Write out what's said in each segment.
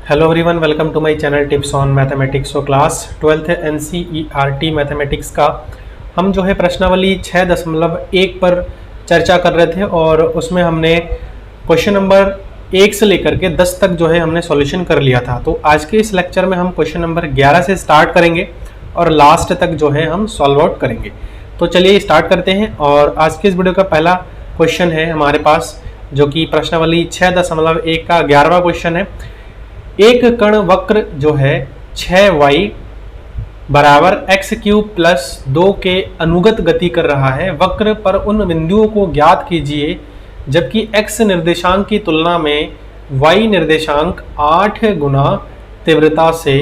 Hello everyone, welcome to my channel tips on mathematics. So class 12th NCERT mathematics का हम जो है प्रश्नावली 6.1 पर चर्चा कर रहे थे और उसमें हमने क्वेश्चन नंबर 1 से लेकर के 10 तक जो है हमने सॉल्यूशन कर लिया था। तो आज के इस लेक्चर में हम क्वेश्चन नंबर 11 से स्टार्ट करेंगे और लास्ट तक जो है हम सॉल्व आउट करेंगे। तो चलिए स्टार्ट करते हैं। और आज के इस वीडियो का पहला क्वेश्चन है हमारे पास, जो कि प्रश्नावली 6.1 का 11वां क्वेश्चन है। एक कण वक्र जो है 6y बराबर x³ प्लस 2 के अनुगत गति कर रहा है। वक्र पर उन बिंदुओं को ज्ञात कीजिए जबकि x निर्देशांक की तुलना में y निर्देशांक 8 गुना तीव्रता से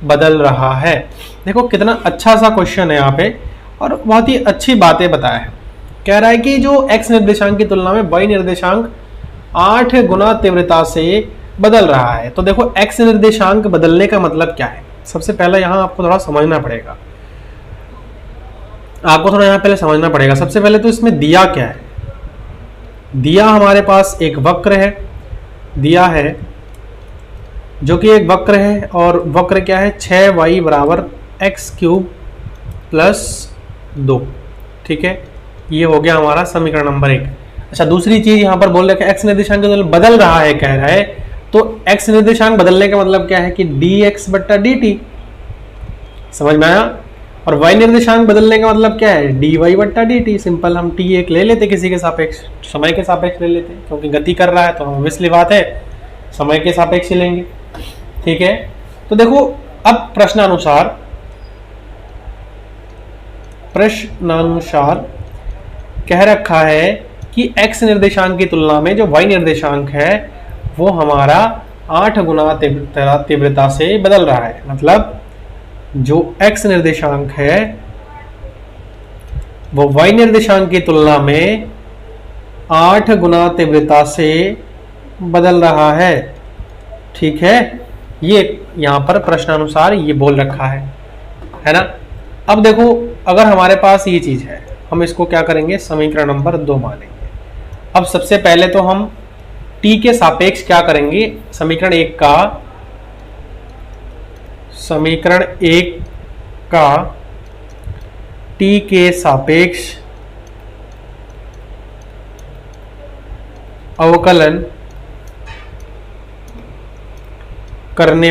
बदल रहा है। देखो कितना अच्छा सा क्वेश्चन है यहाँ पे और बहुत ही अच्छी बातें बताया है। कह रहा है कि जो x निर्देशांक की तुलना में y निर्देशांक 8 गुना तीव्रता से बदल रहा है। तो देखो x निर्देशांक बदलने का मतलब क्या है। सबसे पहले यहां आपको थोड़ा समझना पड़ेगा, पहले समझना पड़ेगा। सबसे पहले तो इसमें दिया क्या है। दिया हमारे पास एक वक्र है, दिया है जो कि एक वक्र है और वक्र क्या है 6y बराबर x³ प्लस 2। ठीक है, ये हो गया हमारा समीकरण नंबर 1। अच्छा, दूसरी चीज यहां पर बोल रहे हैं x निर्देशांक बदल रहा है, कह रहा है। तो x निर्देशांक बदलने का मतलब क्या है कि dx बट्टा dt, समझ में आया। और y निर्देशांक बदलने का मतलब क्या है dy बट्टा dt। सिंपल, हम t एक ले लेते किसी के सापेक्ष, समय के सापेक्ष ले लेते, क्योंकि गति कर रहा है तो हम ऑब्वियसली बात है समय के सापेक्ष लेंगे। ठीक है, तो देखो अब प्रश्नानुसार कह रखा है कि x निर्देशांक की तुलना में जो y निर्देशांक है वो हमारा 8 गुना तीव्रता से बदल रहा है। मतलब जो x निर्देशांक है वो y निर्देशांक की तुलना में 8 गुना तीव्रता से बदल रहा है। ठीक है, ये यहां पर प्रश्नानुसार ये बोल रखा है ना। अब देखो अगर हमारे पास ये चीज है, हम इसको क्या करेंगे समीकरण नंबर 2 मानेंगे। अब सबसे पहले तो हम t के सापेक्ष क्या करेंगे, समीकरण 1 का t के सापेक्ष अवकलन करने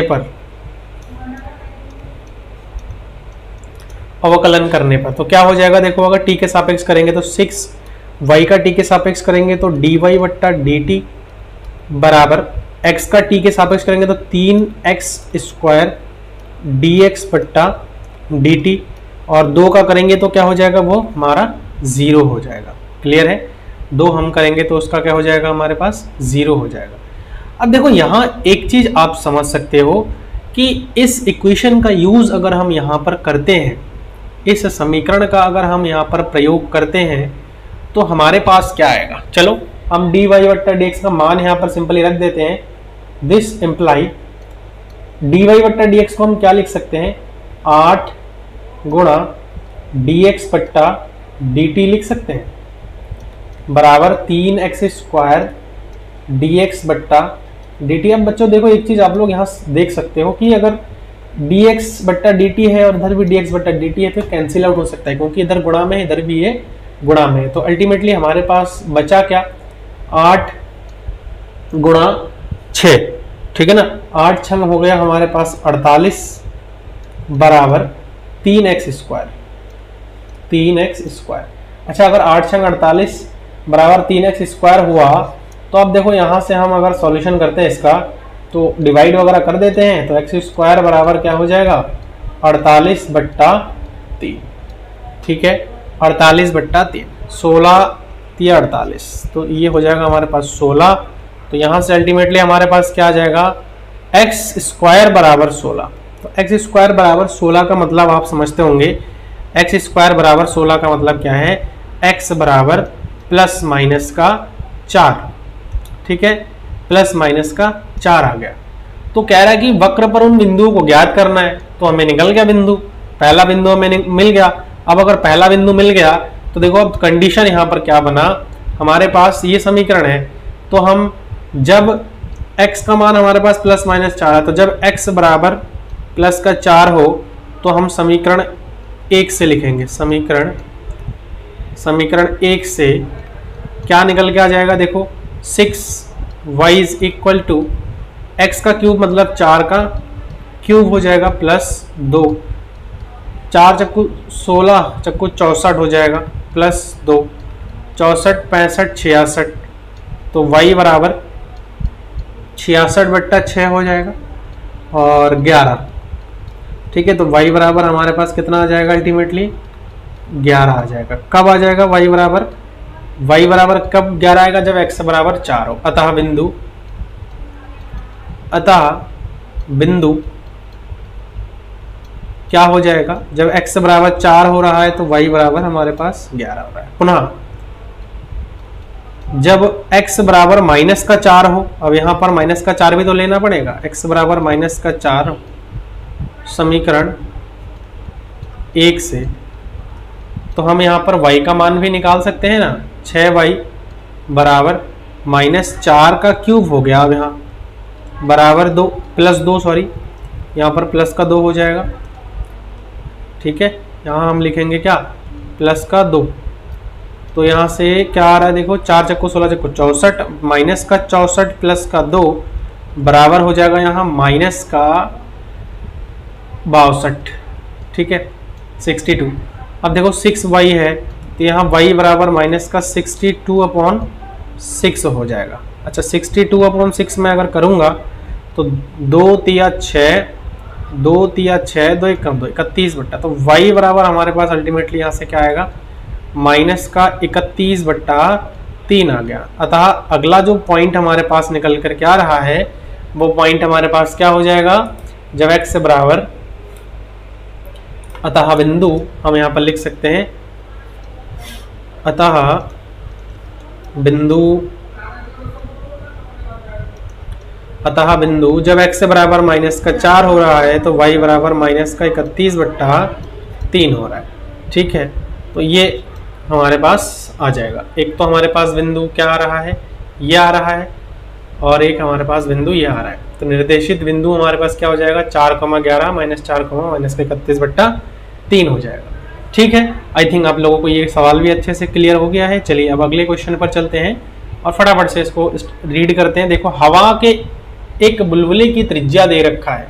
पर तो क्या हो जाएगा। देखो अगर t के सापेक्ष करेंगे तो 6y का t के सापेक्ष करेंगे तो dy बट्टा dt बराबर x का t के सापेक्ष करेंगे तो 3x² dx बट्टा dt, और 2 का करेंगे तो क्या हो जाएगा, वो हमारा 0 हो जाएगा। क्लियर है, 2 हम करेंगे तो उसका क्या हो जाएगा, हमारे पास 0 हो जाएगा। अब देखो यहाँ एक चीज आप समझ सकते हो कि इस इक्वेशन का यूज अगर हम यहाँ पर करते हैं, इस समीकरण का अगर हम यहाँ पर प्रयोग करते हैं तो हमारे पास क्या आएगा। चलो हम dy बट्टा dx का मान यहाँ पर सिंपली रख देते हैं। दिस इम्प्लाई dy बट्टा dx को हम क्या लिख सकते हैं, 8 गुणा dx बट्टा dt लिख सकते हैं बराबर 3x² dx बट्टा dt। अब बच्चों देखो एक चीज आप लोग यहाँ देख सकते हो कि अगर dx बट्टा dt है और इधर भी dx बट्टा dt है तो कैंसिल आउट हो सकता है, क्योंकि इधर गुणा में है इधर भी ये गुणा में है। तो अल्टीमेटली हमारे पास बचा क्या, 8 गुणा 6। ठीक है ना, 8 छंग हो गया हमारे पास 48 बराबर 3x²। अच्छा, अगर 8 छंग 48 बराबर 3x² हुआ तो अब देखो यहां से हम अगर सॉल्यूशन करते हैं इसका तो डिवाइड वगैरह कर देते हैं तो x² बराबर क्या हो जाएगा 48 बट्टा 3। ठीक है, 48 बट्टा 3, 16 या 48, तो ये हो जाएगा हमारे पास 16। तो यहाँ से अल्टीमेटली हमारे पास क्या आ जाएगा, x² बराबर 16। तो x² बराबर 16 का मतलब आप समझते होंगे, x² बराबर 16 का मतलब क्या है, x बराबर प्लस माइनस का 4। ठीक है, प्लस माइनस का 4 आ गया। तो कह रहा है कि वक्र पर उन बिंदुओं को ज्ञात करना है, तो हमें निकल गया बिंदु, पहला बिंदु हमें मिल गया। अब अगर पहला बिंदु मिल गया तो देखो अब कंडीशन यहाँ पर क्या बना, हमारे पास ये समीकरण है तो हम जब x का मान हमारे पास प्लस माइनस 4 है, तो जब x बराबर प्लस का 4 हो तो हम समीकरण 1 से लिखेंगे। समीकरण 1 से क्या निकल के आ जाएगा, देखो 6y is equal to x का क्यूब मतलब 4 का क्यूब हो जाएगा प्लस 2, 4 चक्कू 16 चक्कू 64 हो जाएगा प्लस 2, 64 65 66, तो y बराबर 66/6 हो जाएगा और 11। ठीक है, तो y बराबर हमारे पास कितना आ जाएगा, अल्टीमेटली 11 आ जाएगा। कब आ जाएगा y बराबर कब 11 आएगा, जब x बराबर 4 हो। अतः बिंदु क्या हो जाएगा, जब x बराबर 4 हो रहा है तो y बराबर हमारे पास 11 हो रहा है। पुनः जब x बराबर माइनस का 4 हो, अब यहां पर माइनस का 4 भी तो लेना पड़ेगा, x बराबर माइनस का 4 हो समीकरण 1 से, तो हम यहां पर y का मान भी निकाल सकते हैं ना। 6y बराबर माइनस 4 का क्यूब हो गया, अब यहाँ बराबर 2 प्लस 2 सॉरी, यहाँ पर प्लस का 2 हो जाएगा। ठीक है, यहाँ हम लिखेंगे क्या, प्लस का 2, तो यहाँ से क्या आ रहा है, देखो 4 चक्कू 16 चक्कू 64, माइनस का 64 प्लस का 2 बराबर हो जाएगा यहाँ माइनस का 62। ठीक है, 62। अब देखो 6y है तो यहाँ y बराबर माइनस का 62/6 हो जाएगा। अच्छा, 62/6 में अगर करूँगा तो 2 तिया 6, 2 तिया 6, 2 1 कम 2 31/, तो y बराबर हमारे पास अल्टीमेटली यहाँ से क्या आएगा, माइनस का 31/3 आ गया। अतः अगला जो पॉइंट हमारे पास निकल कर क्या रहा है, वो पॉइंट हमारे पास क्या हो जाएगा, जब x बराबर, अतः बिंदु हम यहाँ पर लिख सकते हैं, अतः बिंदु जब x बराबर माइनस का 4 हो रहा है तो y बराबर माइनस का 31/3 हो रहा है। ठीक है, तो ये हमारे पास आ जाएगा। एक तो हमारे पास बिंदु क्या आ रहा है, ये आ रहा है, और एक हमारे पास बिंदु ये आ रहा है। तो निर्देशित बिंदु हमारे पास क्या हो जाएगा, 4,11 माइनस 4, माइनस का 31/3 हो जाएगा। ठीक है, आई थिंक आप लोगों को ये सवाल भी अच्छे से क्लियर हो गया है। चलिए अब अगले क्वेश्चन पर चलते हैं और फटाफट से इसको रीड करते हैं। देखो, हवा के एक बुलबुले की त्रिज्या दे रखा है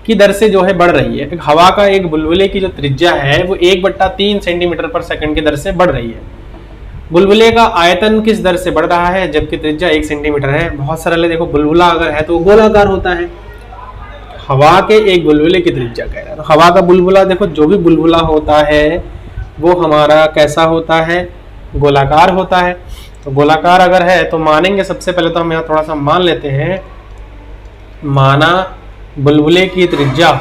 की दर से जो है बढ़ रही है। हवा का एक बुलबुले की जो त्रिज्या है वो 1/3 सेंटीमीटर पर सेकंड की दर से बढ़ रही है। बुलबुले का आयतन किस दर से बढ़ रहा है, जबकि त्रिज्या 1 सेंटीमीटर है। बहुत सरल है, देखो बुलबुला अगर है तो गोलाकार होता है। हवा के एक बुलबुले की त्रिज्या कह रहा है, तो हवा का बुलबुला, देखो जो भी बुलबुला होता है वो हमारा कैसा होता है, गोलाकार होता है। तो गोलाकार अगर है तो मानेंगे, सबसे पहले तो हम यहाँ थोड़ा सा मान लेते हैं, माना बुलबुले की त्रिज्या,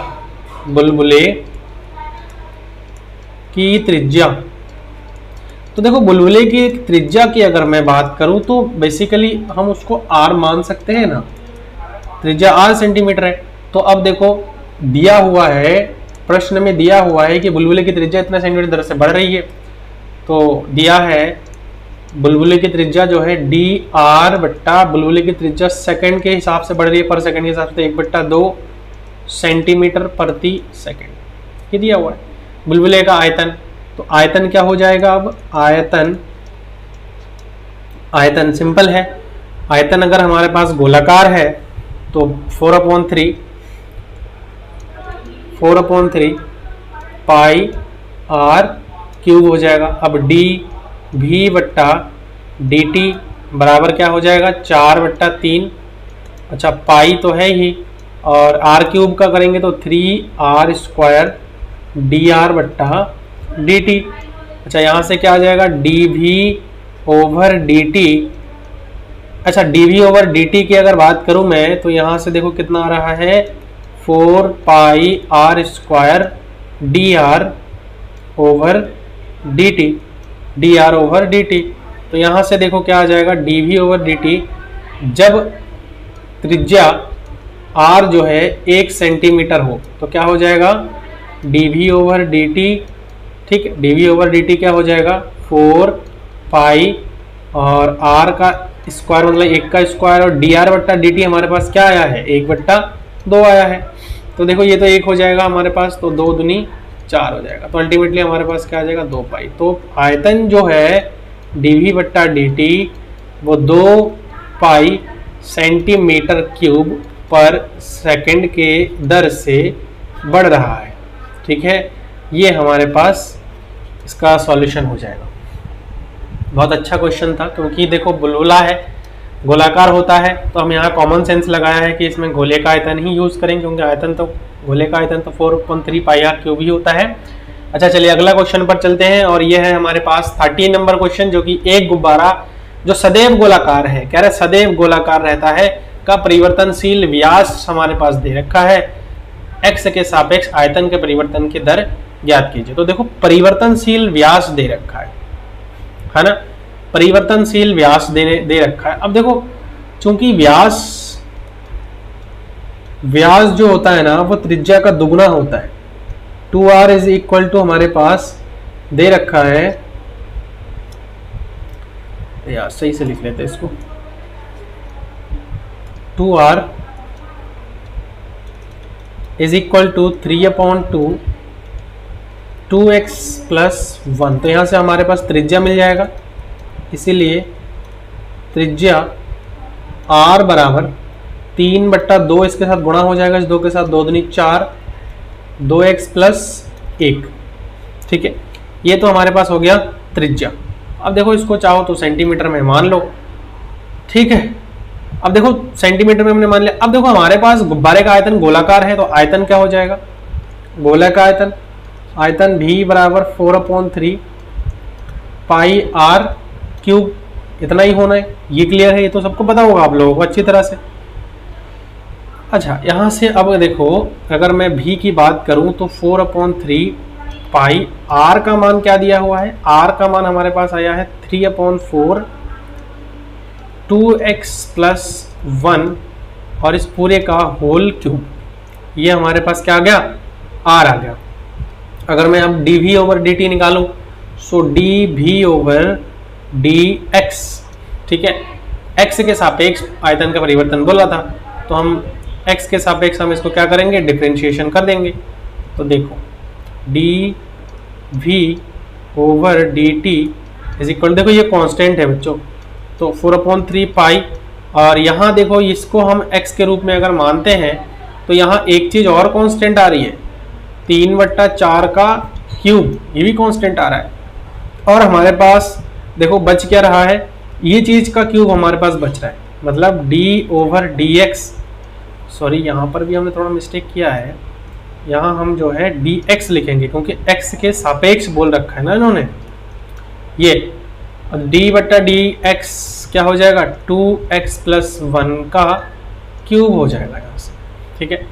तो देखो बुलबुले की त्रिज्या की अगर मैं बात करूं तो बेसिकली हम उसको r मान सकते हैं ना, त्रिज्या r सेंटीमीटर है। तो अब देखो दिया हुआ है, प्रश्न में दिया हुआ है कि बुलबुले की त्रिज्या इतना सेंटीमीटर दर से बढ़ रही है, तो दिया है बुलबुले की त्रिज्या जो है dr बट्टा बुलबुले की त्रिज्या सेकंड के हिसाब से बढ़ रही है, पर सेकंड के हिसाब से 1/2 सेंटीमीटर प्रति सेकंड, ये दिया हुआ है। बुलबुले का आयतन, तो आयतन क्या हो जाएगा, अब आयतन सिंपल है। आयतन अगर हमारे पास गोलाकार है तो 4/3 पाई r क्यूब हो जाएगा। अब dv बट्टा dt बराबर क्या हो जाएगा, 4/3। अच्छा, पाई तो है ही, और r क्यूब का करेंगे तो 3r² dr बट्टा dt। अच्छा, यहाँ से क्या आ जाएगा, dv/dt। अच्छा, dv/dt की अगर बात करूँ मैं तो यहाँ से देखो कितना आ रहा है, 4 पाई r² dr/dt। तो यहाँ से देखो क्या आ जाएगा, dv/dt जब त्रिज्या r जो है 1 सेंटीमीटर हो तो क्या हो जाएगा, dv/dt। ठीक है, dv/dt क्या हो जाएगा, 4 पाई और r का स्क्वायर मतलब 1 का स्क्वायर, और डी आर बट्टा डी टी हमारे पास क्या आया है, 1/2 आया है। तो देखो ये तो 1 हो जाएगा हमारे पास, तो 2 दूनी 4 हो जाएगा। तो अल्टीमेटली हमारे पास क्या आ जाएगा, 2 पाई। तो आयतन जो है डी वी बट्टा डी टी वो 2 पाई सेंटीमीटर क्यूब पर सेकंड के दर से बढ़ रहा है। ठीक है, ये हमारे पास इसका सॉल्यूशन हो जाएगा। बहुत अच्छा क्वेश्चन था, क्योंकि देखो बुलबुला है, गोलाकार होता है, तो हम यहाँ कॉमन सेंस लगाया है कि इसमें गोले का आयतन ही यूज करेंगे, क्योंकि आयतन तो गोले का आयतन तो 4/3 पाई आर क्यूब ही होता है। अच्छा चलिए अगला क्वेश्चन पर चलते हैं, और ये है हमारे पास 30 नंबर क्वेश्चन, जो कि एक गुब्बारा जो सदैव गोलाकार है, कह रहे सदैव गोलाकार रहता है, का परिवर्तनशील व्यास हमारे पास दे रखा है, एक्स के सापेक्ष आयतन के परिवर्तन की दर ज्ञात कीजिए। तो देखो परिवर्तनशील व्यास दे रखा है ना, परिवर्तनशील व्यास दे रखा है। अब देखो चूंकि व्यास जो होता है ना वो त्रिज्या का दुगुना होता है। 2r इज इक्वल टू हमारे पास दे रखा है, यार सही से लिख लेते हैं इसको, 2r is equal to 3/2 2x + 1। तो यहां से हमारे पास त्रिज्या मिल जाएगा, इसीलिए त्रिज्या r बराबर 3/2, इसके साथ गुणा हो जाएगा, इस 2 के साथ 2 दूनी 4, 2x + 1। ठीक है, ये तो हमारे पास हो गया त्रिज्या। अब देखो इसको चाहो तो सेंटीमीटर में मान लो। ठीक है, अब देखो सेंटीमीटर में हमने मान लिया। अब देखो हमारे पास गुब्बारे का आयतन गोलाकार है, तो आयतन क्या हो जाएगा, गोला का आयतन v बराबर 4/3 पाई आर क्यूब, इतना ही होना है। ये क्लियर है, ये तो सबको पता होगा आप लोगों को अच्छी तरह से। अच्छा यहां से अब देखो अगर मैं v की बात करूं तो 4/3 पाई r का मान क्या दिया हुआ है, r का मान हमारे पास आया है 3/4 2x + 1 और इस पूरे का होल क्यूब, ये हमारे पास क्या आ गया, r आ गया। अगर मैं अब dv/dt निकालूं, सो dv/dx, ठीक है, x के सापेक्ष आयतन का परिवर्तन बोला था, तो हम x के सापेक्ष हम इसको क्या करेंगे, डिफरेंशिएशन कर देंगे। तो देखो dv/dt इज इक्वल, देखो ये कांस्टेंट है बच्चों, तो 4/3 पाई, और यहाँ देखो इसको हम x के रूप में अगर मानते हैं तो यहाँ एक चीज और कांस्टेंट आ रही है, 3/4 का क्यूब, ये भी कांस्टेंट आ रहा है। और हमारे पास देखो बच क्या रहा है, ये चीज का क्यूब हमारे पास बच रहा है, मतलब d/dx, सॉरी यहाँ पर भी हमने थोड़ा मिस्टेक किया है, यहाँ हम जो है dx लिखेंगे, क्योंकि x के सापेक्ष बोल रखा है ना इन्होंने। ये d/dx क्या हो जाएगा, 2x + 1 का क्यूब हो जाएगा यहाँ से। ठीक है,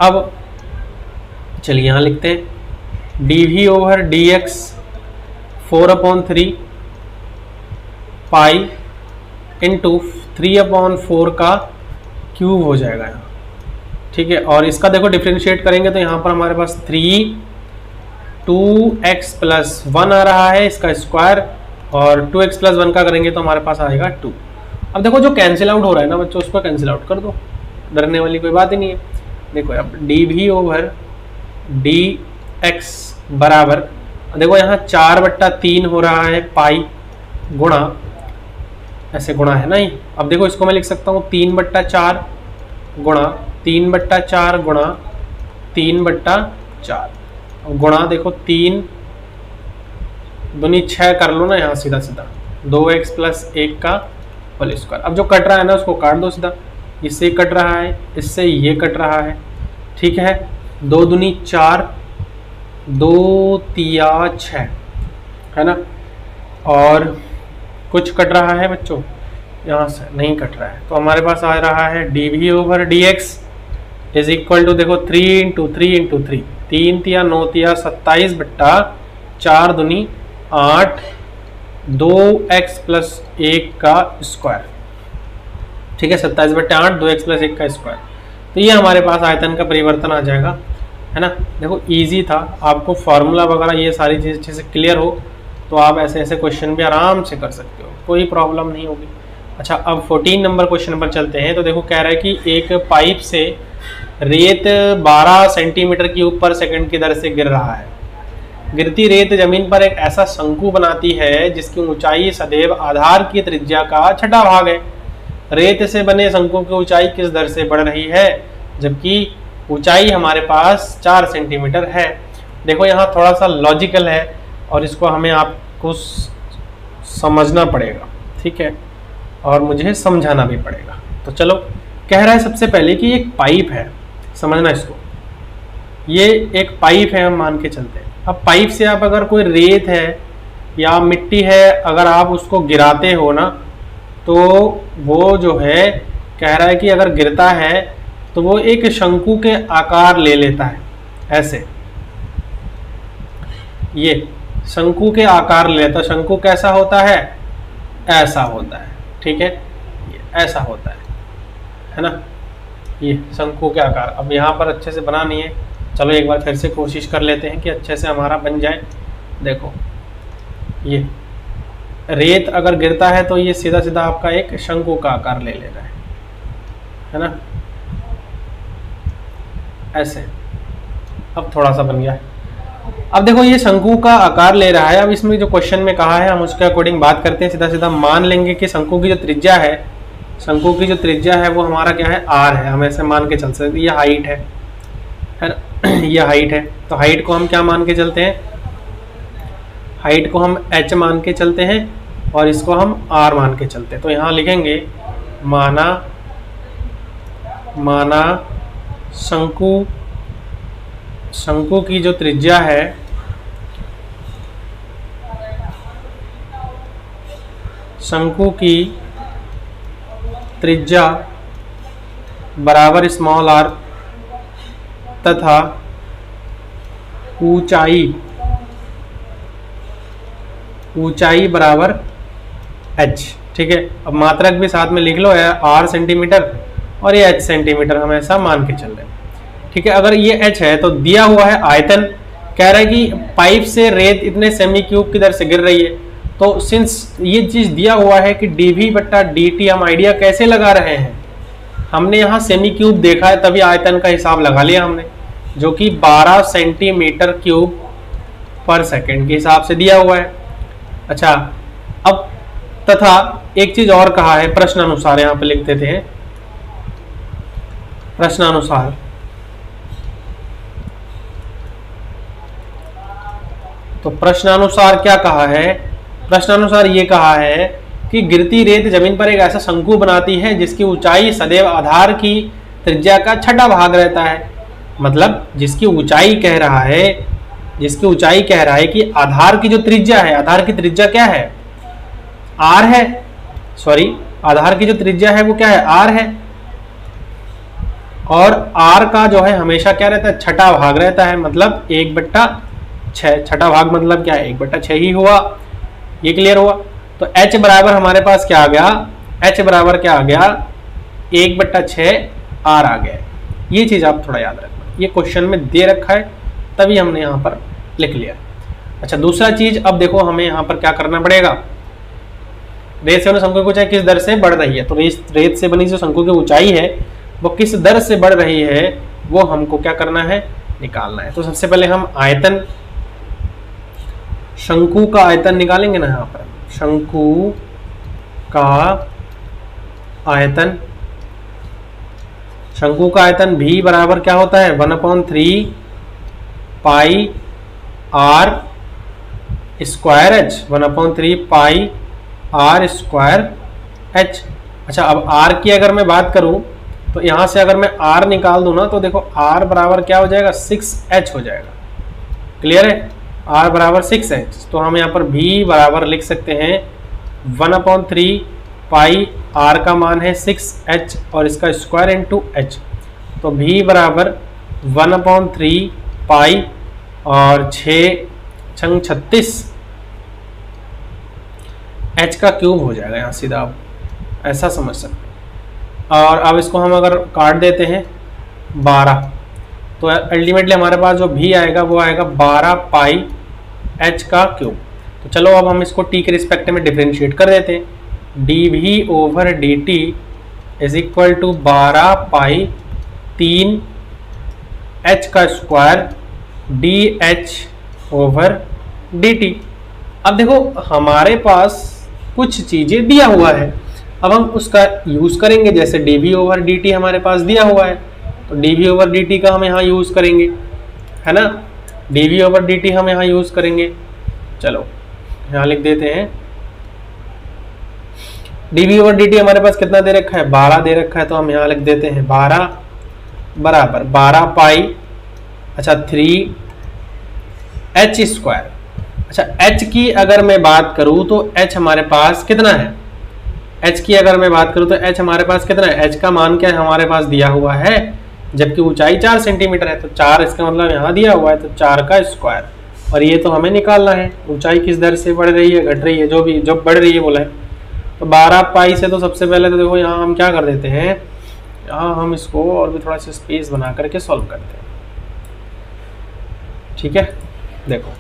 अब चलिए यहाँ लिखते हैं dv/dx 4/3 पाई इंटू 3/4 का क्यूब हो जाएगा यहाँ। ठीक है, और इसका देखो डिफरेंशिएट करेंगे तो यहाँ पर हमारे पास 2x + 1 आ रहा है, इसका स्क्वायर, और 2x + 1 का करेंगे तो हमारे पास आएगा 2। अब देखो जो कैंसिल आउट हो रहा है ना बच्चों, उसको कैंसिल आउट कर दो, डरने वाली कोई बात ही नहीं है। देखो अब dv/dx बराबर, देखो यहाँ 4/3 हो रहा है पाई गुणा, ऐसे गुणा है ना ही। अब देखो इसको मैं लिख सकता हूँ 3/4 गुणा 3/4 गुणा 3/4 गुणा, देखो 3 दूनी 6 कर लो ना यहाँ सीधा सीधा, 2x + 1 का होल स्क्वायर। अब जो कट रहा है ना उसको काट दो सीधा, इससे कट रहा है, इससे ये कट रहा है। ठीक है, 2 दूनी 4, 2 तिया 6 है ना, और कुछ कट रहा है बच्चों, यहाँ से नहीं कट रहा है, तो हमारे पास आ रहा है dv/dx इज इक्वल टू, देखो 3 × 3 × 3, 3 तिया 9 तिया 27/4 दूनी 8, 2x + 1 का स्क्वायर। ठीक है, 27/8 2x + 1 का स्क्वायर। तो ये हमारे पास आयतन का परिवर्तन आ जाएगा, है ना। देखो इजी था, आपको फार्मूला वगैरह ये सारी चीज़ अच्छे से क्लियर हो तो आप ऐसे ऐसे क्वेश्चन भी आराम से कर सकते हो, कोई प्रॉब्लम नहीं होगी। अच्छा, अब 14 नंबर क्वेश्चन पर चलते हैं। तो देखो कह रहा है कि एक पाइप से रेत 12 सेंटीमीटर क्यूब पर सेकंड की दर से गिर रहा है। गिरती रेत जमीन पर एक ऐसा शंकु बनाती है जिसकी ऊंचाई सदैव आधार की त्रिज्या का छठा भाग है। रेत से बने शंकु की ऊंचाई किस दर से बढ़ रही है, जबकि ऊंचाई हमारे पास 4 सेंटीमीटर है। देखो यहाँ थोड़ा सा लॉजिकल है और इसको हमें आपको समझना पड़ेगा, ठीक है, और मुझे समझाना भी पड़ेगा। तो चलो, कह रहा है सबसे पहले कि एक पाइप है, समझना इसको, ये एक पाइप है, हम मान के चलते हैं। अब पाइप से आप अगर कोई रेत है या मिट्टी है, अगर आप उसको गिराते हो ना, तो वो जो है कह रहा है कि अगर गिरता है तो वो एक शंकु के आकार ले लेता है। ऐसे ये शंकु के आकार ले लेता है। शंकु कैसा होता है? ऐसा होता है, ठीक है, ऐसा होता है ना, ये शंकु के आकार। अब यहाँ पर अच्छे से बना नहीं है, चलो एक बार फिर से कोशिश कर लेते हैं कि अच्छे से हमारा बन जाए। देखो ये रेत अगर गिरता है तो ये सीधा सीधा आपका एक शंकु का आकार ले रहा है ना, ऐसे। अब थोड़ा सा बन गया है। अब देखो ये शंकु का आकार ले रहा है। अब इसमें जो क्वेश्चन में कहा है हम उसके अकॉर्डिंग बात करते हैं। सीधा सीधा मान लेंगे कि शंकु की जो त्रिज्या है, शंकु की जो त्रिज्या है वो हमारा क्या है? आर है। हम ऐसे मान के चल सकते, ये हाइट है ना, ये हाइट है। तो हाइट को हम क्या मान के चलते हैं? हाइट को हम एच मान के चलते हैं और इसको हम आर मान के चलते हैं। तो यहाँ लिखेंगे माना शंकु की जो त्रिज्या है, शंकु की त्रिज्या बराबर स्मॉल आर तथा ऊंचाई बराबर h, ठीक है। अब मात्रक भी साथ में लिख लो, r सेंटीमीटर और ये h सेंटीमीटर, हम ऐसा मान के चल रहे हैं, ठीक है। अगर ये h है तो दिया हुआ है आयतन, कह रहा है कि पाइप से रेत इतने सेमी क्यूब की दर से गिर रही है। तो सिंस ये चीज दिया हुआ है कि dv बट्टा dt, हम आइडिया कैसे लगा रहे हैं? हमने यहाँ सेमी क्यूब देखा है तभी आयतन का हिसाब लगा लिया हमने, जो कि 12 सेंटीमीटर क्यूब पर सेकंड के हिसाब से दिया हुआ है। अच्छा, अब तथा एक चीज और कहा है प्रश्नानुसार, यहाँ पे लिख देते हैं प्रश्नानुसार। तो प्रश्नानुसार क्या कहा है? प्रश्नानुसार ये कहा है कि गिरती रेत जमीन पर एक ऐसा शंकु बनाती है जिसकी ऊंचाई सदैव आधार की त्रिज्या का छठा भाग रहता है। मतलब जिसकी ऊंचाई कह रहा है कि आधार की जो त्रिज्या है, आधार की त्रिज्या क्या है? आर है, सॉरी, आधार की जो त्रिज्या है वो क्या है? आर है। और आर का जो है हमेशा क्या रहता है? छठा भाग रहता है, मतलब 1/6। छठा भाग मतलब क्या है? 1/6 ही हुआ। ये क्लियर हुआ? तो h बराबर हमारे पास क्या आ गया? h बराबर क्या आ गया? 1/6 आर आ गया। ये चीज आप थोड़ा याद रखना, ये क्वेश्चन में दे रखा है तभी हमने यहाँ पर लिख लिया। अच्छा, दूसरा चीज, अब देखो हमें यहाँ पर क्या करना पड़ेगा? रेत से बने शंकु की ऊंचाई किस दर से बढ़ रही है? तो रेत से बनी जो शंकु की ऊंचाई है वो किस दर से बढ़ रही है, वो हमको क्या करना है? निकालना है। तो सबसे पहले हम आयतन, शंकु का आयतन निकालेंगे ना। यहाँ पर शंकु का आयतन, शंकु का आयतन भी बराबर क्या होता है? 1/3 pi are square H, 1/3 pi are square H. अच्छा, अब आर की अगर मैं बात करूं तो यहां से अगर मैं आर निकाल दूं ना, तो देखो आर बराबर क्या हो जाएगा? 6h हो जाएगा। क्लियर है? आर बराबर 6h। तो हम यहाँ पर भी बराबर लिख सकते हैं 1/3 पाई, आर का मान है 6h और इसका स्क्वायर इंटू h। तो भी बराबर 1/3 पाई और 6×6 36 h का क्यूब हो जाएगा। यहाँ सीधा आप ऐसा समझ सकते हैं। और अब इसको हम अगर काट देते हैं 12, तो अल्टीमेटली हमारे पास जो भी आएगा वो आएगा 12 पाई h का क्यूब। तो चलो अब हम इसको t के रिस्पेक्ट में डिफरेंशिएट कर देते हैं। D we over D T is equal to 12 pi 3 H का square D H over D T. अब देखो हमारे पास कुछ चीजें दिया हुआ है, अब हम उसका यूज करेंगे। जैसे d we over D t हमारे पास दिया हुआ है, तो d we over D t का हम यहाँ यूज करेंगे, है ना। D we over D t हम यहाँ यूज करेंगे। चलो यहाँ लिख देते हैं, D we over D t हमारे पास कितना दे रखा है, 12 दे रखा है, तो हम यहाँ लिख देते हैं 12 बराबर 12 पाई, अच्छा 3 एच स्क्वायर। अच्छा एच की अगर मैं बात करूं तो एच हमारे पास कितना है, एच की अगर मैं बात करूं तो एच हमारे पास कितना है, एच का मान क्या है हमारे पास दिया हुआ है, जबकि ऊंचाई 4 सेंटीमीटर है, तो 4 इसका मतलब यहाँ दिया हुआ है, तो 4 का स्क्वायर। और ये तो हमें निकालना है ऊंचाई किस दर से बढ़ रही है, घट रही है, जो भी जो बढ़ रही है बोला है। तो 12 पाई से तो सबसे पहले तो देखो यहाँ हम क्या कर देते हैं, यहाँ हम इसको और भी थोड़ा सा स्पेस बना करके सॉल्व करते हैं। ठीक है, देखो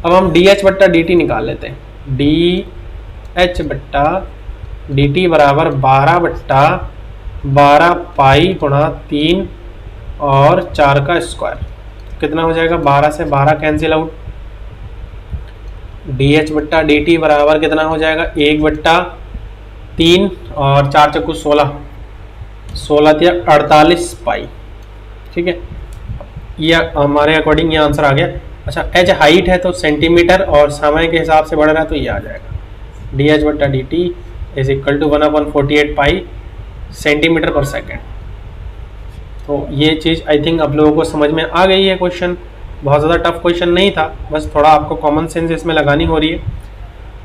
अब हम डी एच बट्टा डी टी निकाल लेते हैं। डी एच बट्टा डी टी बराबर 12 बट्टा 12 पाई गुणा 3 और 4 का स्क्वायर, कितना हो जाएगा, 12 से 12 कैंसिल आउट। डी एच बट्टा डी टी बराबर कितना हो जाएगा, 1 बट्टा 3 और 4 चक्कू 16, 16 या 48 पाई। ठीक है, ये हमारे अकॉर्डिंग ये आंसर आ गया। अच्छा एच हाइट है तो सेंटीमीटर और समय के हिसाब से बढ़ रहा है, तो ये आ जाएगा डी एच बट्टा d T is equal to 1/48 pi centimetre पर सेकेंड। तो ये चीज़ आई थिंक आप लोगों को समझ में आ गई है। क्वेश्चन बहुत ज़्यादा टफ क्वेश्चन नहीं था, बस थोड़ा आपको कॉमन सेंस इसमें लगानी हो रही है।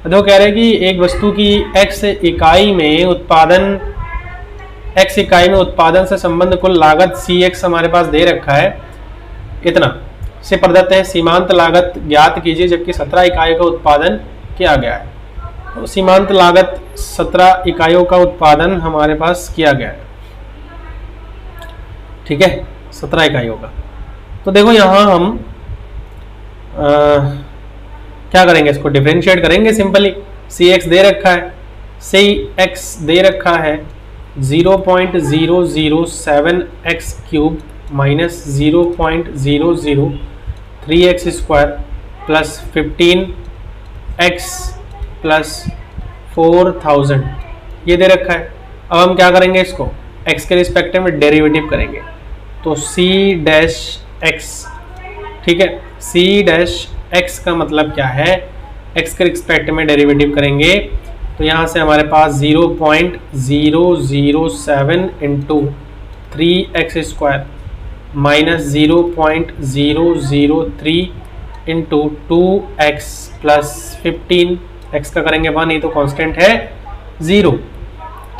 तो कह रहे हैं कि एक वस्तु की x इकाई में उत्पादन से संबंध कुल लागत cx हमारे पास दे रखा है, इतना से प्रदत्त है। सीमांत लागत ज्ञात कीजिए जबकि 17 इकाइयों का उत्पादन किया गया है। तो सीमांत लागत 17 इकाइयों का उत्पादन हमारे पास किया गया है। ठीक है, 17 इकाइयों का। तो देखो यहाँ हम क्या करेंगे, इसको डिफरेंशिएट करेंगे सिंपली। सी एक्स दे रखा है, सी एक्स दे रखा है 0.007 x cube minus 0.003 x square plus 15 x plus 4000 ये दे रखा है। अब हम क्या करेंगे, इसको x के रिस्पेक्टिव में डेरिवेटिव करेंगे। तो c डैश x, ठीक है, c डैश x का मतलब क्या है, x के रिस्पेक्ट में डेरिवेटिव करेंगे तो यहाँ से हमारे पास 0.007 into 3x square minus 0.003 into 2x plus 15, x का करेंगे 1, ये तो कांस्टेंट है 0,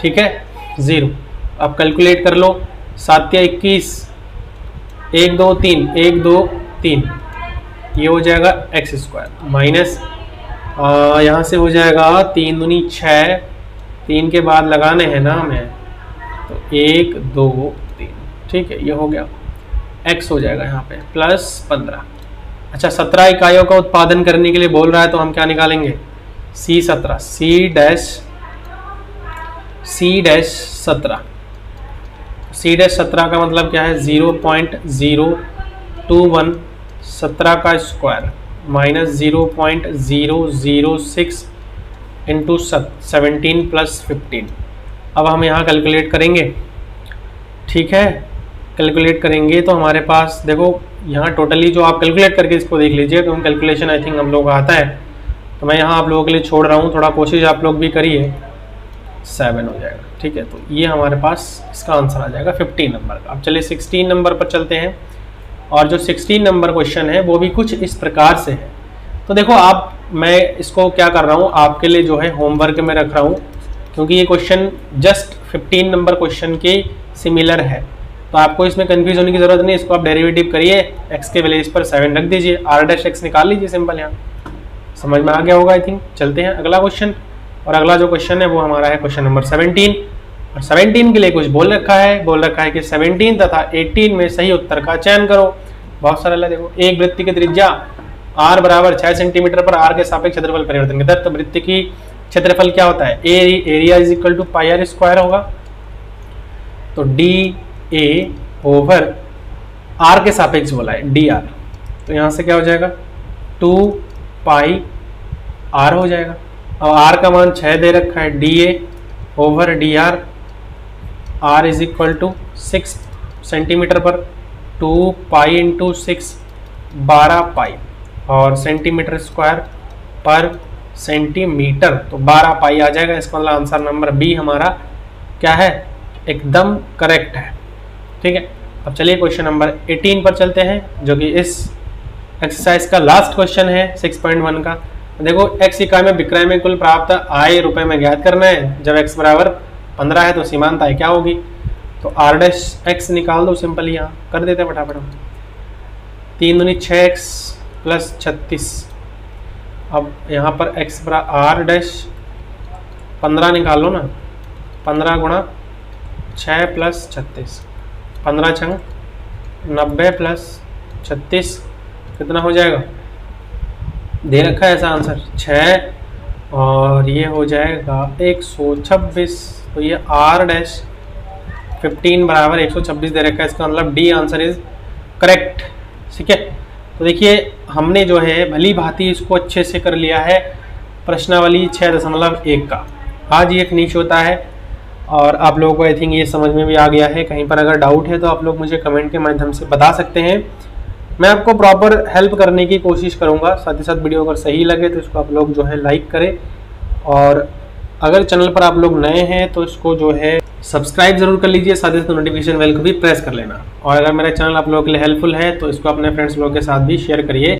ठीक है 0। अब कैलकुलेट कर लो, 7 या 21, 1 2 3, 1 2 3, ये हो जाएगा एक्स स्क्वायर माइनस यहाँ से हो जाएगा 3 दूनी 6, 3 के बाद लगाने हैं ना हमें, तो 1 2 3, ठीक है, ये हो गया x हो जाएगा यहाँ पे प्लस 15। अच्छा 17 इकाइयों का उत्पादन करने के लिए बोल रहा है तो हम क्या निकालेंगे, C 17, C dash 17, C dash 17 का मतलब क्या है 0.021 17 का स्क्वायर माइनस 0.006 इंटू 17 प्लस 15। अब हम यहाँ कैलकुलेट करेंगे, ठीक है, कैलकुलेट करेंगे तो हमारे पास देखो यहाँ टोटली जो आप कैलकुलेट करके इसको देख लीजिए, तो हम कैलकुलेशन आई थिंक हम लोग आता है, तो मैं यहाँ आप लोगों के लिए छोड़ रहा हूँ, थोड़ा कोशिश आप लोग भी करिए, 7 हो जाएगा, ठीक है। तो ये हमारे पास इसका आंसर आ जाएगा 15 नंबर का। अब चलिए 16 नंबर पर चलते हैं, और जो 16 नंबर क्वेश्चन है वो भी कुछ इस प्रकार से है। तो देखो आप, मैं इसको क्या कर रहा हूँ आपके लिए जो है होमवर्क में रख रहा हूँ, क्योंकि ये क्वेश्चन जस्ट 15 नंबर क्वेश्चन के सिमिलर है, तो आपको इसमें कंफ्यूज होने की जरूरत नहीं। इसको आप डेरिवेटिव करिए, x के वैल्यूज पर 7 रख दीजिए, r डैश x निकाल लीजिए सिंपल, यहाँ समझ में आ गया होगा आई थिंक। चलते हैं अगला क्वेश्चन, और अगला जो क्वेश्चन है वो हमारा है क्वेश्चन नंबर 17, और 17 के लिए कुछ बोल रखा है कि 17 तथा 18 में सही उत्तर का चयन करो। बहुत सरल है, देखो एक वृत्त की त्रिज्या r बराबर 6 सेंटीमीटर पर r के सापेक्ष क्षेत्रफल परिवर्तन के तत्व वृत्त की क्षेत्रफल क्या होता है, area is equal to pi are square होगा। तो डी ए ओवर आर के सापेक्ष बोला है डी आर, तो यहां से क्या हो जाएगा 2 पाई आर हो जाएगा। और आर का मान 6 दे रखा है, d a over d r, r is equal to 6 centimetre पर 2 पाई इंटू 6 12 पाई, और सेंटीमीटर स्क्वायर पर सेंटीमीटर, तो 12 पाई आ जाएगा। इसका मतलब आंसर नंबर बी हमारा क्या है, एकदम करेक्ट है। ठीक है, अब चलिए क्वेश्चन नंबर 18 पर चलते हैं, जो कि इस एक्सरसाइज का लास्ट क्वेश्चन है 6.1 का। देखो x इकाई में विक्रय में कुल प्राप्त आय रुपए में ज्ञात करना है। जब x बराबर 15 है तो सीमांत आय क्या होगी, तो r डैश x निकाल दो, सिंपल यहाँ कर देते हैं फटाफट। 3 दूनी 6x प्लस 36। अब यहाँ पर x बराबर r डैश 15 निकाल लो ना, 15 गुणा 6 प्लस 36, 15 छंग 90 प्लस 36 कितना हो जाएगा, दे रखा है ऐसा आंसर 6, और ये हो जाएगा 126। तो ये r डैश 15 बराबर 126 दे रखा है, इसका मतलब डी आंसर इज करेक्ट। ठीक है, तो देखिए हमने जो है भली भांति इसको अच्छे से कर लिया है। प्रश्नावली 6.1 का आज ये फिनिश होता है, और आप लोगों को आई थिंक ये समझ में भी आ गया है। कहीं पर अगर डाउट है तो आप लोग मुझे कमेंट के माध्यम से बता सकते हैं, मैं आपको प्रॉपर हेल्प करने की कोशिश करूंगा। साथ ही साथ वीडियो अगर सही लगे तो इसको आप लोग जो है लाइक करें, और अगर चैनल पर आप लोग नए हैं तो इसको जो है सब्सक्राइब जरूर कर लीजिए, साथ ही साथ नोटिफिकेशन बेल को भी प्रेस कर लेना। और अगर मेरा चैनल आप लोगों के लिए हेल्पफुल है तो इसको अपने फ्रेंड्स लोगों के साथ भी शेयर करिए।